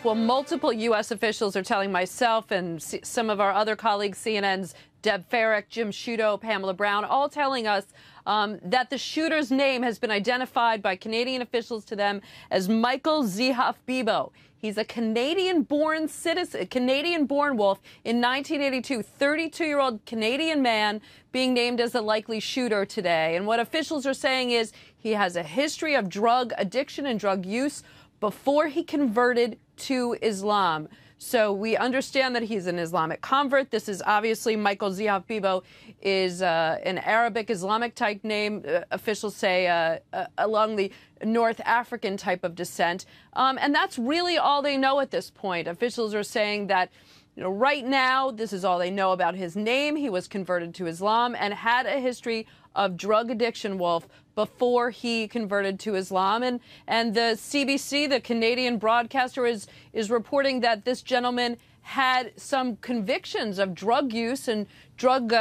Well, multiple U.S. officials are telling myself and some of our other colleagues, CNN's Deb Farrick, Jim Sciutto, Pamela Brown, all telling us that the shooter's name has been identified by Canadian officials to them as Michael Zehaf-Bibeau. He's a Canadian-born citizen, Canadian-born wolf in 1982, 32-year-old Canadian man being named as the likely shooter today. And what officials are saying is he has a history of drug addiction and drug use before he converted to Islam. So we understand that he's an Islamic convert. This is obviously Michael Zehaf-Bibeau is an Arabic Islamic type name, officials say, along the North African type of descent. And that's really all they know at this point. Officials are saying that right now, this is all they know about his name. He was converted to Islam and had a history of drug addiction, Wolf, before he converted to Islam. And the CBC, the Canadian broadcaster, is reporting that this gentleman had some convictions of drug use and drug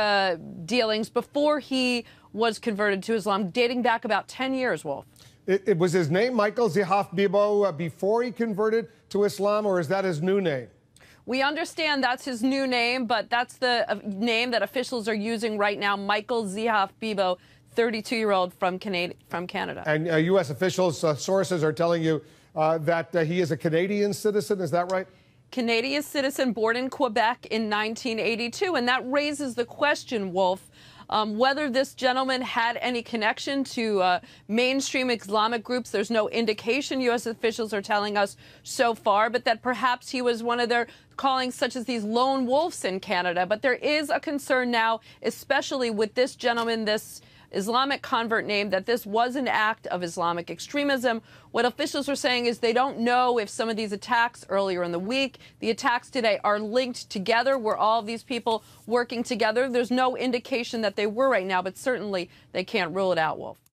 dealings before he was converted to Islam, dating back about 10 years, Wolf. It was his name, Michael Zehaf-Bibeau, before he converted to Islam, or is that his new name? We understand that's his new name, but that's the name that officials are using right now, Michael Zehaf-Bibeau, 32-year-old from Canada. And U.S. officials, sources are telling you that he is a Canadian citizen. Is that right? Canadian citizen born in Quebec in 1982. And that raises the question, Wolf, whether this gentleman had any connection to mainstream Islamic groups. There's no indication, U.S. officials are telling us so far, but that perhaps he was one of their callings, such as these lone wolves in Canada. But there is a concern now, especially with this gentleman, this Islamic convert name, that this was an act of Islamic extremism. What officials are saying is they don't know if some of these attacks earlier in the week, the attacks today, are linked together. Were all of these people working together? There's no indication that they were right now, but certainly they can't rule it out, Wolf.